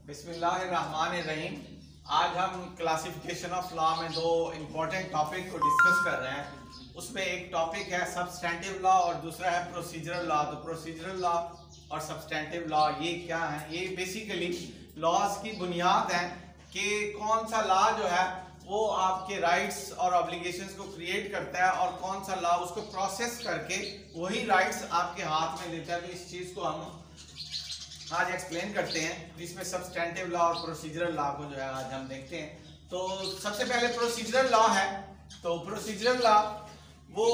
बिस्मिल्लाहिर्रहमानिर्रहीम। आज हम क्लासिफिकेशन ऑफ लॉ में दो इम्पोर्टेंट टॉपिक को डिस्कस कर रहे हैं। उसमें एक टॉपिक है सब्सटैंटिव लॉ और दूसरा है प्रोसीजरल लॉ। तो प्रोसीजरल लॉ और सब्सटैंटिव लॉ ये क्या है? ये बेसिकली लॉज की बुनियाद है कि कौन सा लॉ जो है वो आपके राइट्स और ऑब्लिगेशंस को क्रिएट करता है और कौन सा लॉ उसको प्रोसेस करके वही राइट्स आपके हाथ में देता है। तो इस चीज़ को हम आज एक्सप्लेन करते हैं। इसमें सब्सटैंटिव लॉ और प्रोसीजरल लॉ को जो है आज हम देखते हैं। तो सबसे पहले प्रोसीजरल लॉ है। तो प्रोसीजरल लॉ वो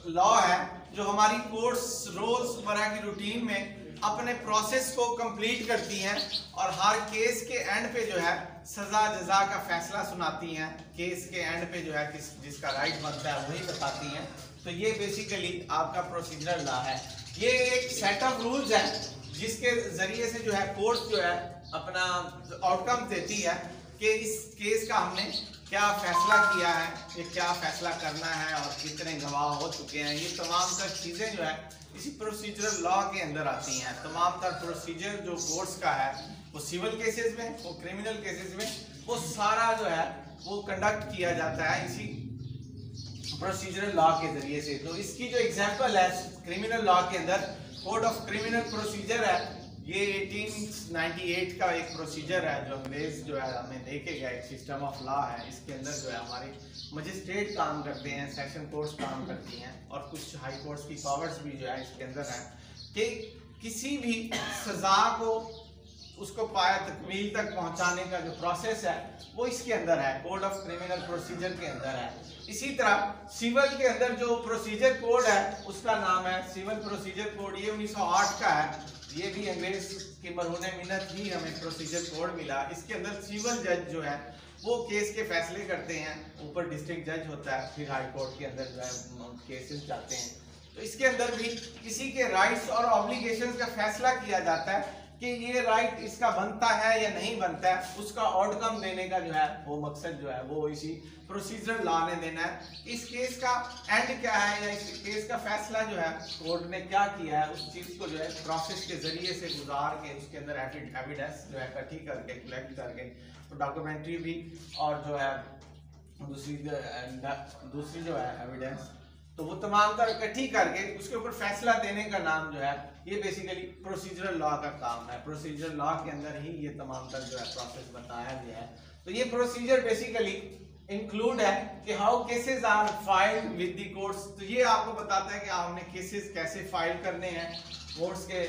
लॉ है जो हमारी कोर्ट्स रोजमर्रा की रूटीन में अपने प्रोसेस को कंप्लीट करती हैं और हर केस के एंड पे जो है सजा जजा का फैसला सुनाती हैं। केस के एंड पे जो है जिसका राइट बनता है वही बताती हैं। तो ये बेसिकली आपका प्रोसीजरल लॉ है। ये एक सेट ऑफ रूल्स है जिसके जरिए से जो है कोर्ट जो है अपना आउटकम देती है कि इस केस का हमने क्या फैसला किया है, ये क्या फैसला करना है और कितने गवाह हो चुके हैं। ये तमाम तर चीज़ें जो है इसी प्रोसीजरल लॉ के अंदर आती हैं। तमाम तर प्रोसीजर जो कोर्ट्स का है वो सिविल केसेस में, वो क्रिमिनल केसेस में, वो सारा जो है वो कंडक्ट किया जाता है इसी प्रोसीजरल लॉ के जरिए से। तो इसकी जो एग्जाम्पल है क्रिमिनल लॉ के अंदर कोड ऑफ क्रिमिनल प्रोसीजर है। ये 1898 का एक प्रोसीजर है जो अंग्रेज जो है हमें देके गया एक सिस्टम ऑफ लॉ है। इसके अंदर जो है हमारे मजिस्ट्रेट काम करते हैं, सेशन कोर्ट्स काम करती हैं और कुछ हाई कोर्ट्स की पावर्स भी जो है इसके अंदर है कि किसी भी सजा को उसको पाया तकमील तक पहुंचाने का जो प्रोसेस है वो इसके अंदर है, कोड ऑफ क्रिमिनल प्रोसीजर के अंदर है। इसी तरह सिविल के अंदर जो प्रोसीजर कोड है उसका नाम है सिविल प्रोसीजर कोड। ये 1908 का है। ये भी अंग्रेज की मरहूने मिन्नत ही हमें प्रोसीजर कोड मिला। इसके अंदर सिविल जज जो है वो केस के फैसले करते हैं। ऊपर डिस्ट्रिक्ट जज होता है, फिर हाई कोर्ट के अंदर जो है केसेस जाते हैं। तो इसके अंदर भी किसी के राइट्स और ऑब्लिगेशंस का फैसला किया जाता है कि ये राइट इसका बनता है या नहीं बनता है। उसका आउटकम देने का जो है वो मकसद जो है वो इसी प्रोसीजरल लॉ ने देना है। इस केस का एंड क्या है या इस केस का फैसला जो है कोर्ट ने क्या किया है उस चीज़ को जो है प्रोसेस के जरिए से गुजार के उसके अंदर एविडेंस जो है इकट्ठी करके कलेक्ट करके डॉक्यूमेंट्री भी और जो है दूसरी जो है एविडेंस तो वो तमाम तर इकट्ठी करके उसके ऊपर फैसला देने का नाम जो है ये बेसिकली प्रोसीजरल लॉ का काम है। प्रोसीजरल लॉ के अंदर ही ये तमाम तर जो है प्रोसेस बताया गया है। तो ये प्रोसीजर बेसिकली इंक्लूड है कि how cases are filed with the courts. तो ये आपको बताता है कि आपने केसेस कैसे फाइल करने हैं कोर्ट्स के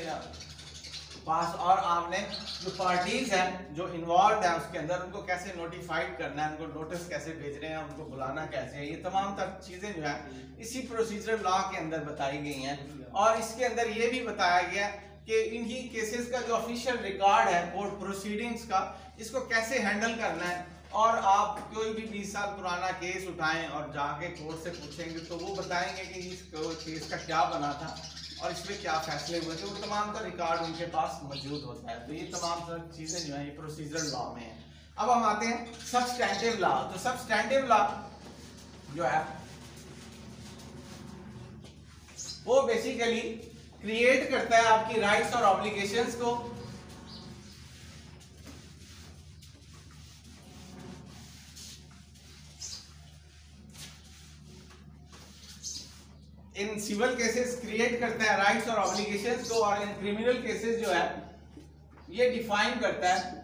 पास और आपने जो पार्टीज हैं जो इन्वॉल्व है उसके अंदर उनको कैसे नोटिफाइड करना है, उनको नोटिस कैसे भेजने हैं, उनको बुलाना कैसे है। ये तमाम तर चीज़ें जो है इसी प्रोसीजरल लॉ के अंदर बताई गई हैं। और इसके अंदर ये भी बताया गया कि इन्हीं केसेस का जो ऑफिशियल रिकॉर्ड है कोर्ट प्रोसीडिंग्स का, इसको कैसे हैंडल करना है। और आप कोई भी 20 साल पुराना केस उठाएं और जाके कोर्ट से पूछेंगे तो वो बताएंगे कि इस केस का क्या बना था और इसमें क्या फैसले हुए थे। वो तमाम का रिकॉर्ड उनके पास मौजूद होता है। तो ये तमाम चीज़ें जो है ये प्रोसीजरल लॉ में है। अब हम आते हैं सब्सटैंटिव लॉ। तो सब्सटैंटिव लॉ जो है वो बेसिकली क्रिएट करता है आपकी राइट्स और ऑब्लिगेशंस को। इन सिविल केसेस क्रिएट करता है राइट्स और ऑब्लिगेशंस को और इन क्रिमिनल केसेस जो है ये डिफाइन करता है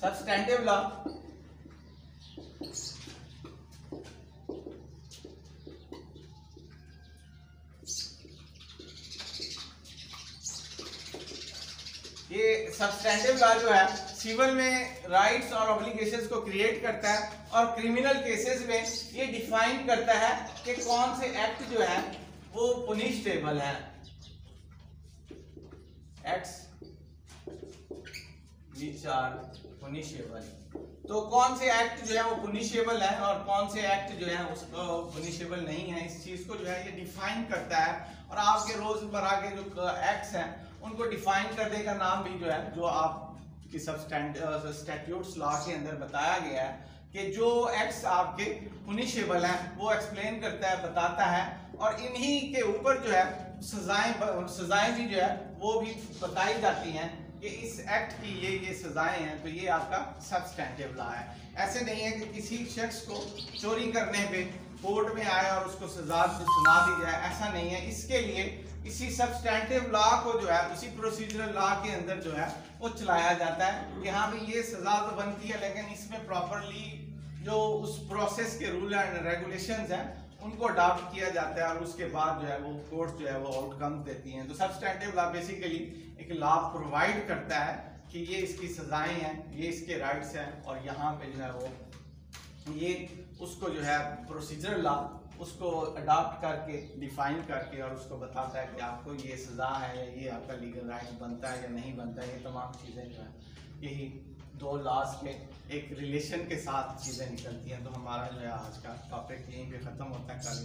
सब्सटैंटिव लॉ। ये सब्सटैंटिव लॉ जो है सिविल में राइट्स और ऑब्लिगेशंस को क्रिएट करता है और क्रिमिनल केसेस में ये डिफाइन करता है कि कौन से एक्ट जो है वो पुनिशेबल है। Acts which are punishable. तो कौन से एक्ट जो है वो पुनिशेबल है और कौन से एक्ट जो है उसको पुनिशेबल नहीं है, इस चीज को जो है ये डिफाइन करता है। और आपके रोजमर्रा के जो एक्ट्स हैं उनको डिफाइन करने का नाम भी जो है जो आपकी स्टैट्यूट्स लॉ के अंदर बताया गया है कि जो एक्ट्स आपके पुनिशेबल हैं वो एक्सप्लेन करता है, बताता है और इन्हीं के ऊपर जो है सजाएं भी जो है वो भी बताई जाती हैं कि इस एक्ट की ये सजाएं हैं, तो ये आपका सब्सटेंटिव लॉ है। ऐसे नहीं है कि किसी शख्स को चोरी करने पे कोर्ट में आए और उसको सजा सुना दी जाए, ऐसा नहीं है। इसके लिए इसी सब्सटेंटिव लॉ को जो है उसी प्रोसीजरल लॉ के अंदर जो है वो चलाया जाता है कि हाँ भाई ये सजा तो बनती है, लेकिन इसमें प्रॉपरली जो उस प्रोसेस के रूल एंड रेगुलेशंस हैं उनको अडॉप्ट किया जाता है और उसके बाद जो है वो कोर्ट जो है वो आउटकम देती हैं। तो सब्सटेंटिव लॉ बेसिकली एक लॉ प्रोवाइड करता है कि ये इसकी सजाएं हैं, ये इसके राइट्स हैं, और यहाँ पे जो है वो ये उसको जो है प्रोसीजरल लॉ उसको अडॉप्ट करके डिफाइन करके और उसको बताता है कि आपको ये सजा है या ये आपका लीगल राइट बनता है या नहीं बनता है। ये तमाम चीज़ें जो है यही दो लॉज के एक रिलेशन के साथ चीज़ें निकलती हैं। तो हमारा जो है आज का टॉपिक यहीं पे ख़त्म होता है। कल